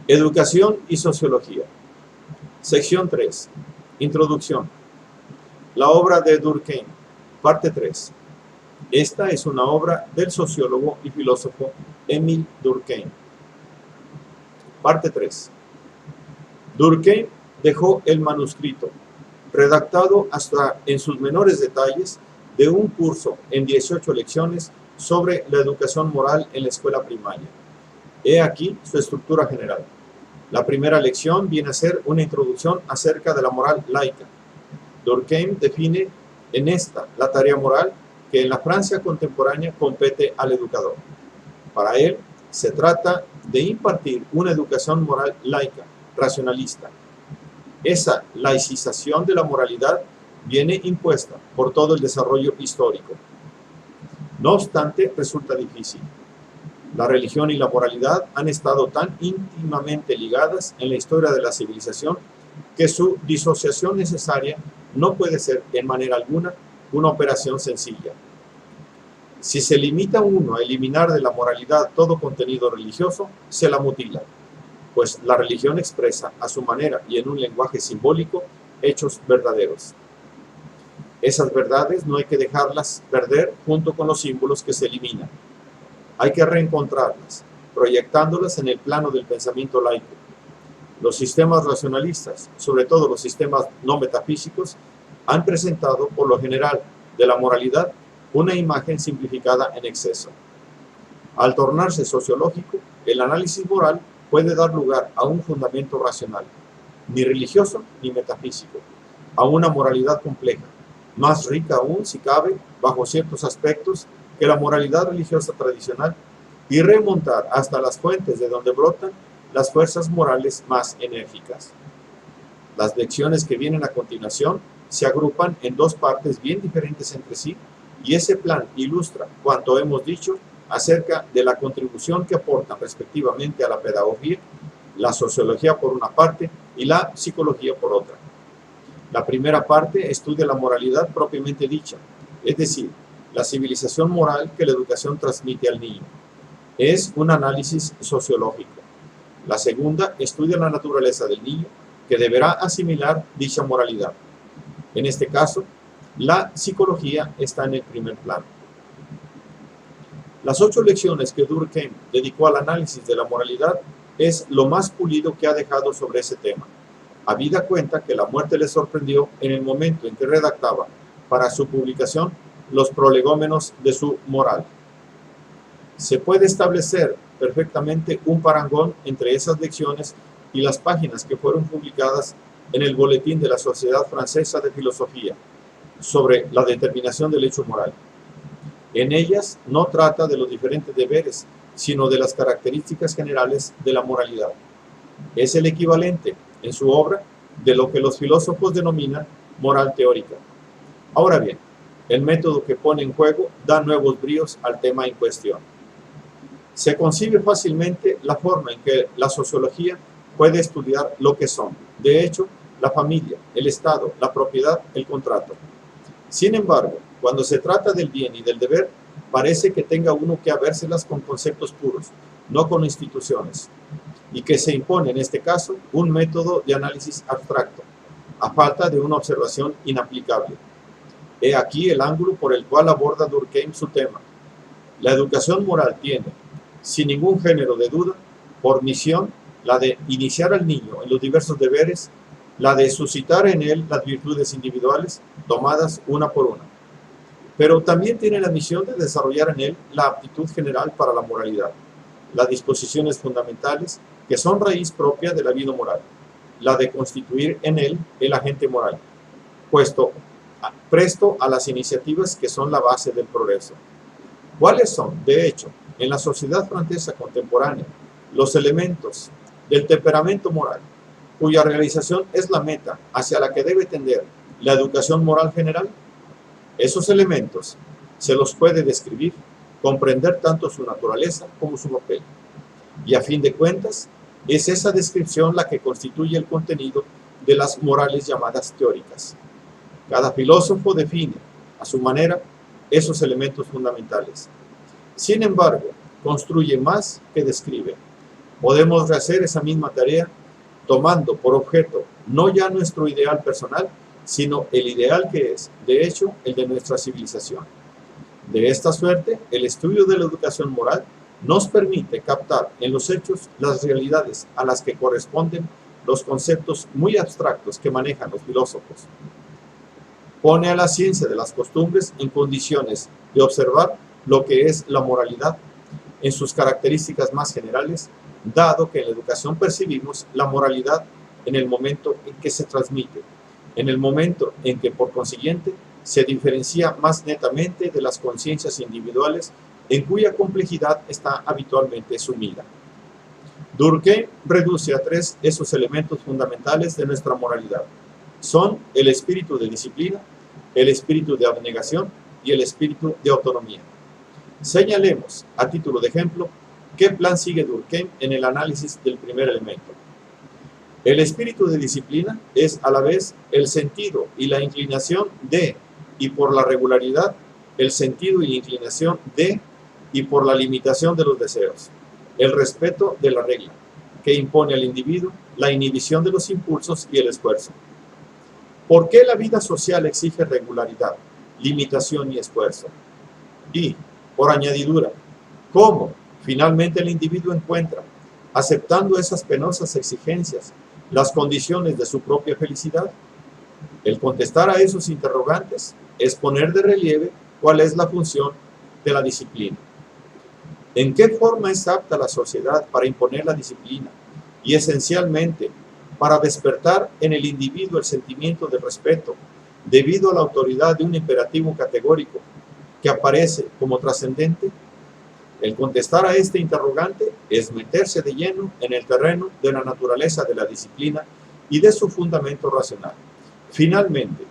Educación y sociología. Sección 3. Introducción. La obra de Durkheim. Parte 3. Esta es una obra del sociólogo y filósofo Émile Durkheim. Parte 3. Durkheim dejó el manuscrito, redactado hasta en sus menores detalles, de un curso en 18 lecciones sobre la educación moral en la escuela primaria. He aquí su estructura general. La primera lección viene a ser una introducción acerca de la moral laica. Durkheim define en esta la tarea moral que en la Francia contemporánea compete al educador. Para él, se trata de impartir una educación moral laica, racionalista. Esa laicización de la moralidad viene impuesta por todo el desarrollo histórico. No obstante, resulta difícil. La religión y la moralidad han estado tan íntimamente ligadas en la historia de la civilización que su disociación necesaria no puede ser en manera alguna una operación sencilla. Si se limita uno a eliminar de la moralidad todo contenido religioso, se la mutila, pues la religión expresa a su manera y en un lenguaje simbólico hechos verdaderos. Esas verdades no hay que dejarlas perder junto con los símbolos que se eliminan. Hay que reencontrarlas, proyectándolas en el plano del pensamiento laico. Los sistemas racionalistas, sobre todo los sistemas no metafísicos, han presentado por lo general de la moralidad una imagen simplificada en exceso. Al tornarse sociológico, el análisis moral puede dar lugar a un fundamento racional, ni religioso ni metafísico, a una moralidad compleja, más rica aún, si cabe, bajo ciertos aspectos, que la moralidad religiosa tradicional, y remontar hasta las fuentes de donde brotan las fuerzas morales más enérgicas. Las lecciones que vienen a continuación se agrupan en dos partes bien diferentes entre sí, y ese plan ilustra cuanto hemos dicho acerca de la contribución que aportan respectivamente a la pedagogía, la sociología por una parte y la psicología por otra. La primera parte estudia la moralidad propiamente dicha, es decir, la civilización moral que la educación transmite al niño. Es un análisis sociológico. La segunda estudia la naturaleza del niño, que deberá asimilar dicha moralidad. En este caso, la psicología está en el primer plano. Las 8 lecciones que Durkheim dedicó al análisis de la moralidad es lo más pulido que ha dejado sobre ese tema, habida cuenta que la muerte le sorprendió en el momento en que redactaba para su publicación los prolegómenos de su moral. Se puede establecer perfectamente un parangón entre esas lecciones y las páginas que fueron publicadas en el Boletín de la Sociedad Francesa de Filosofía sobre la determinación del hecho moral. En ellas no trata de los diferentes deberes, sino de las características generales de la moralidad. Es el equivalente, en su obra, de lo que los filósofos denominan moral teórica. Ahora bien, el método que pone en juego da nuevos bríos al tema en cuestión. Se concibe fácilmente la forma en que la sociología puede estudiar lo que son, de hecho, la familia, el Estado, la propiedad, el contrato. Sin embargo, cuando se trata del bien y del deber, parece que tenga uno que habérselas con conceptos puros, no con instituciones, y que se impone en este caso un método de análisis abstracto, a falta de una observación inaplicable. He aquí el ángulo por el cual aborda Durkheim su tema. La educación moral tiene, sin ningún género de duda, por misión la de iniciar al niño en los diversos deberes, la de suscitar en él las virtudes individuales, tomadas una por una. Pero también tiene la misión de desarrollar en él la aptitud general para la moralidad, las disposiciones fundamentales que son raíz propia de la vida moral, la de constituir en él el agente moral, presto a las iniciativas que son la base del progreso. ¿Cuáles son, de hecho, en la sociedad francesa contemporánea, los elementos del temperamento moral, cuya realización es la meta hacia la que debe tender la educación moral general? Esos elementos se los puede describir, comprender tanto su naturaleza como su papel. Y a fin de cuentas, es esa descripción la que constituye el contenido de las morales llamadas teóricas. Cada filósofo define, a su manera, esos elementos fundamentales. Sin embargo, construye más que describe. Podemos rehacer esa misma tarea tomando por objeto no ya nuestro ideal personal, sino el ideal que es, de hecho, el de nuestra civilización. De esta suerte, el estudio de la educación moral nos permite captar en los hechos las realidades a las que corresponden los conceptos muy abstractos que manejan los filósofos. Pone a la ciencia de las costumbres en condiciones de observar lo que es la moralidad en sus características más generales, dado que en la educación percibimos la moralidad en el momento en que se transmite, en el momento en que, por consiguiente, se diferencia más netamente de las conciencias individuales en cuya complejidad está habitualmente sumida. Durkheim reduce a tres esos elementos fundamentales de nuestra moralidad. Son el espíritu de disciplina, el espíritu de abnegación y el espíritu de autonomía. Señalemos, a título de ejemplo, qué plan sigue Durkheim en el análisis del primer elemento. El espíritu de disciplina es a la vez el sentido y la inclinación de, y por la regularidad, el sentido y la inclinación de, y por la limitación de los deseos, el respeto de la regla, que impone al individuo la inhibición de los impulsos y el esfuerzo. ¿Por qué la vida social exige regularidad, limitación y esfuerzo? Y, por añadidura, ¿cómo finalmente el individuo encuentra, aceptando esas penosas exigencias, las condiciones de su propia felicidad? El contestar a esos interrogantes es poner de relieve cuál es la función de la disciplina. ¿En qué forma es apta la sociedad para imponer la disciplina? Y esencialmente, para despertar en el individuo el sentimiento de respeto, debido a la autoridad de un imperativo categórico que aparece como trascendente. El contestar a este interrogante es meterse de lleno en el terreno de la naturaleza de la disciplina y de su fundamento racional. Finalmente,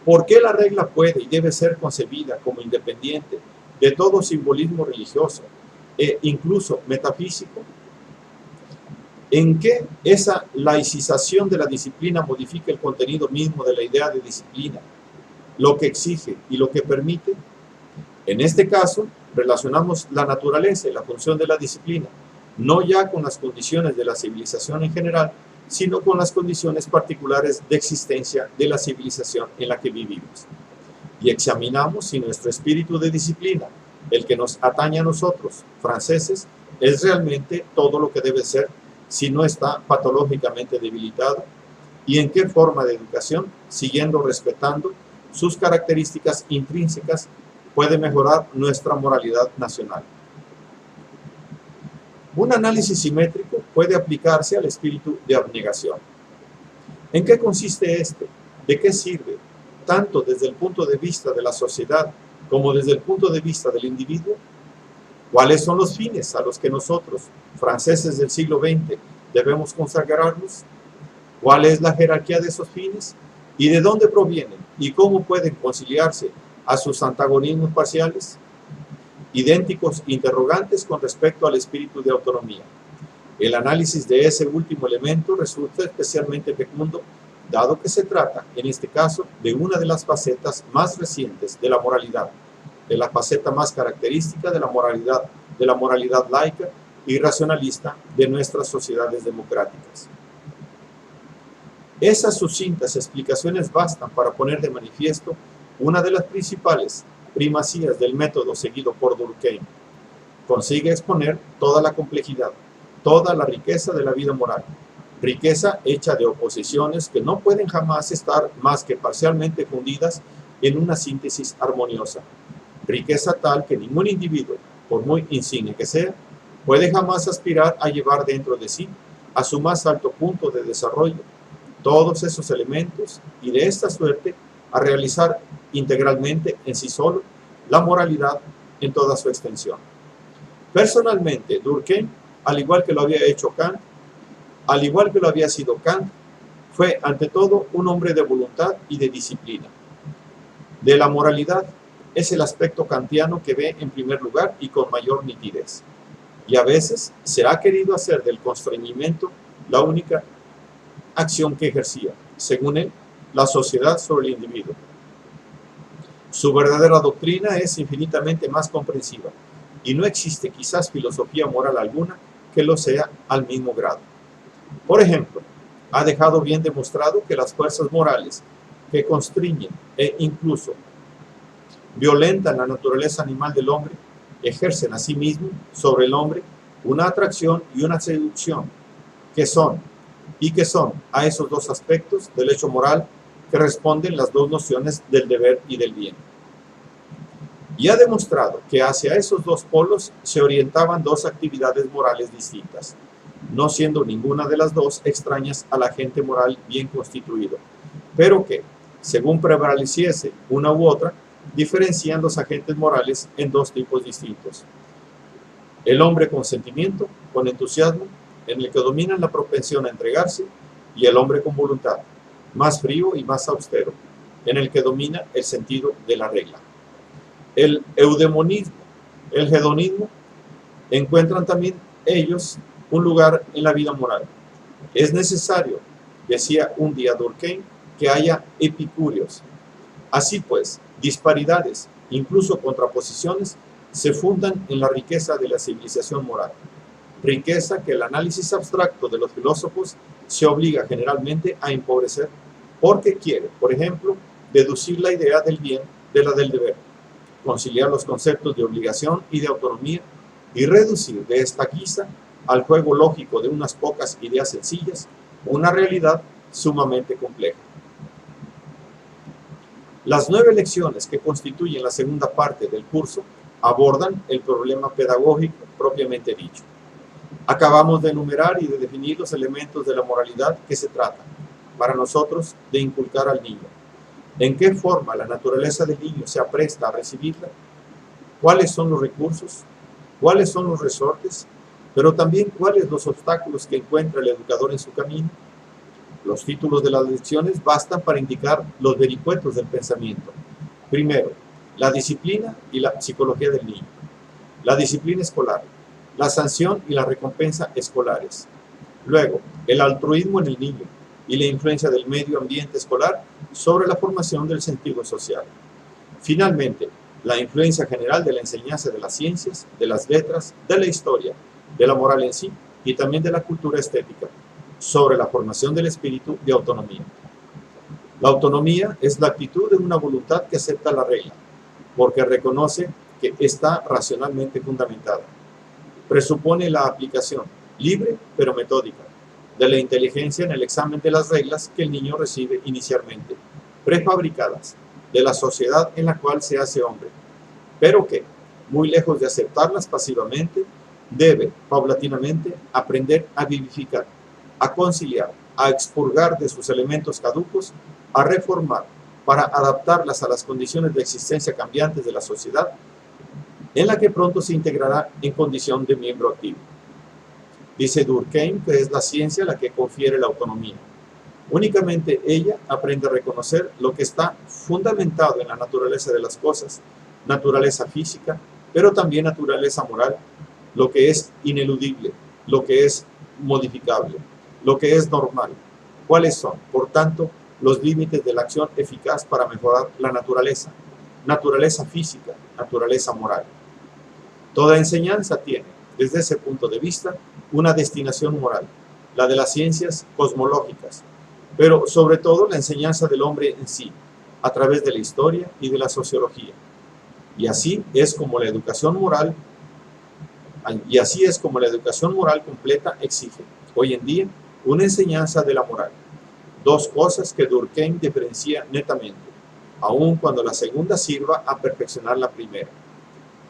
¿por qué la regla puede y debe ser concebida como independiente de todo simbolismo religioso e incluso metafísico? ¿En qué esa laicización de la disciplina modifica el contenido mismo de la idea de disciplina, lo que exige y lo que permite? En este caso, relacionamos la naturaleza y la función de la disciplina, no ya con las condiciones de la civilización en general, sino con las condiciones particulares de existencia de la civilización en la que vivimos. Y examinamos si nuestro espíritu de disciplina, el que nos atañe a nosotros, franceses, es realmente todo lo que debe ser si no está patológicamente debilitado, y en qué forma de educación, siguiendo respetando sus características intrínsecas, puede mejorar nuestra moralidad nacional. Un análisis simétrico puede aplicarse al espíritu de abnegación. ¿En qué consiste este? ¿De qué sirve? Tanto desde el punto de vista de la sociedad como desde el punto de vista del individuo. ¿Cuáles son los fines a los que nosotros, franceses del siglo XX, debemos consagrarnos? ¿Cuál es la jerarquía de esos fines? ¿Y de dónde provienen? ¿Y cómo pueden conciliarse a sus antagonismos parciales? Idénticos interrogantes con respecto al espíritu de autonomía. El análisis de ese último elemento resulta especialmente fecundo, dado que se trata, en este caso, de una de las facetas más recientes de la moralidad, de la faceta más característica de la moralidad laica y racionalista de nuestras sociedades democráticas. Esas sucintas explicaciones bastan para poner de manifiesto una de las principales primacías del método seguido por Durkheim. Consigue exponer toda la complejidad, toda la riqueza de la vida moral, riqueza hecha de oposiciones que no pueden jamás estar más que parcialmente fundidas en una síntesis armoniosa, riqueza tal que ningún individuo, por muy insigne que sea, puede jamás aspirar a llevar dentro de sí, a su más alto punto de desarrollo, todos esos elementos y de esta suerte a realizar integralmente en sí solo la moralidad en toda su extensión. Personalmente, Durkheim, al igual que lo había hecho Kant, al igual que lo había sido Kant, fue ante todo un hombre de voluntad y de disciplina. De la moralidad es el aspecto kantiano que ve en primer lugar y con mayor nitidez. Y a veces se ha querido hacer del constreñimiento la única acción que ejercía, según él, la sociedad sobre el individuo. Su verdadera doctrina es infinitamente más comprensiva, y no existe quizás filosofía moral alguna que lo sea al mismo grado. Por ejemplo, ha dejado bien demostrado que las fuerzas morales que constriñen e incluso violentan la naturaleza animal del hombre ejercen asimismo sobre el hombre una atracción y una seducción que son a esos dos aspectos del hecho moral que responden las dos nociones del deber y del bien. Y ha demostrado que hacia esos dos polos se orientaban dos actividades morales distintas, no siendo ninguna de las dos extrañas al agente moral bien constituido, pero que, según prevaleciese una u otra, diferencian los agentes morales en dos tipos distintos. El hombre con sentimiento, con entusiasmo, en el que dominan la propensión a entregarse, y el hombre con voluntad, más frío y más austero, en el que domina el sentido de la regla. El eudemonismo, el hedonismo, encuentran también ellos un lugar en la vida moral. Es necesario, decía un día Durkheim, que haya epicúreos. Así pues, disparidades, incluso contraposiciones, se fundan en la riqueza de la civilización moral. Riqueza que el análisis abstracto de los filósofos se obliga generalmente a empobrecer porque quiere, por ejemplo, deducir la idea del bien de la del deber, conciliar los conceptos de obligación y de autonomía y reducir de esta guisa al juego lógico de unas pocas ideas sencillas una realidad sumamente compleja. Las 9 lecciones que constituyen la segunda parte del curso abordan el problema pedagógico propiamente dicho. Acabamos de enumerar y de definir los elementos de la moralidad que se trata, para nosotros, de inculcar al niño. ¿En qué forma la naturaleza del niño se apresta a recibirla? ¿Cuáles son los recursos? ¿Cuáles son los resortes? Pero también, ¿cuáles los obstáculos que encuentra el educador en su camino? Los títulos de las lecciones bastan para indicar los vericuetos del pensamiento. Primero, la disciplina y la psicología del niño. La disciplina escolar, la sanción y la recompensa escolares. Luego, el altruismo en el niño y la influencia del medio ambiente escolar sobre la formación del sentido social. Finalmente, la influencia general de la enseñanza de las ciencias, de las letras, de la historia, de la moral en sí y también de la cultura estética, sobre la formación del espíritu de autonomía. La autonomía es la actitud de una voluntad que acepta la regla, porque reconoce que está racionalmente fundamentada. Presupone la aplicación, libre pero metódica, de la inteligencia en el examen de las reglas que el niño recibe inicialmente, prefabricadas, de la sociedad en la cual se hace hombre, pero que, muy lejos de aceptarlas pasivamente, debe, paulatinamente, aprender a vivificar, a conciliar, a expurgar de sus elementos caducos, a reformar, para adaptarlas a las condiciones de existencia cambiantes de la sociedad, en la que pronto se integrará en condición de miembro activo. Dice Durkheim que es la ciencia la que confiere la autonomía. Únicamente ella aprende a reconocer lo que está fundamentado en la naturaleza de las cosas, naturaleza física, pero también naturaleza moral, lo que es ineludible, lo que es modificable, lo que es normal. ¿Cuáles son, por tanto, los límites de la acción eficaz para mejorar la naturaleza? Naturaleza física, naturaleza moral. Toda enseñanza tiene, desde ese punto de vista, una destinación moral, la de las ciencias cosmológicas, pero sobre todo la enseñanza del hombre en sí, a través de la historia y de la sociología. Y así es como la educación moral completa exige, hoy en día, una enseñanza de la moral. Dos cosas que Durkheim diferencia netamente, aun cuando la segunda sirva a perfeccionar la primera.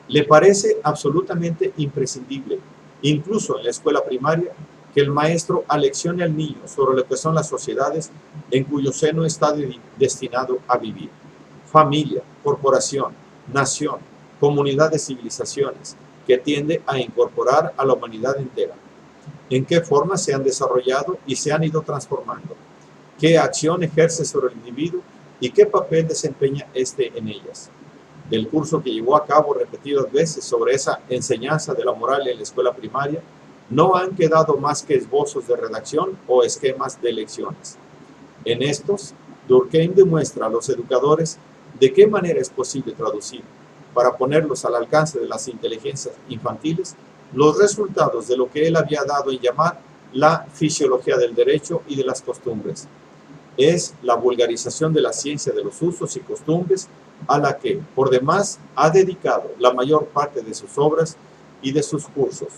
Le parece absolutamente imprescindible, incluso en la escuela primaria, que el maestro aleccione al niño sobre lo que son las sociedades en cuyo seno está destinado a vivir. Familia, corporación, nación, comunidad de civilizaciones, que tiende a incorporar a la humanidad entera. ¿En qué forma se han desarrollado y se han ido transformando? ¿Qué acción ejerce sobre el individuo y qué papel desempeña éste en ellas? Del curso que llevó a cabo repetidas veces sobre esa enseñanza de la moral en la escuela primaria, no han quedado más que esbozos de redacción o esquemas de lecciones. En estos, Durkheim demuestra a los educadores de qué manera es posible traducir, para ponerlos al alcance de las inteligencias infantiles, los resultados de lo que él había dado en llamar la fisiología del derecho y de las costumbres. Es la vulgarización de la ciencia de los usos y costumbres a la que, por demás, ha dedicado la mayor parte de sus obras y de sus cursos.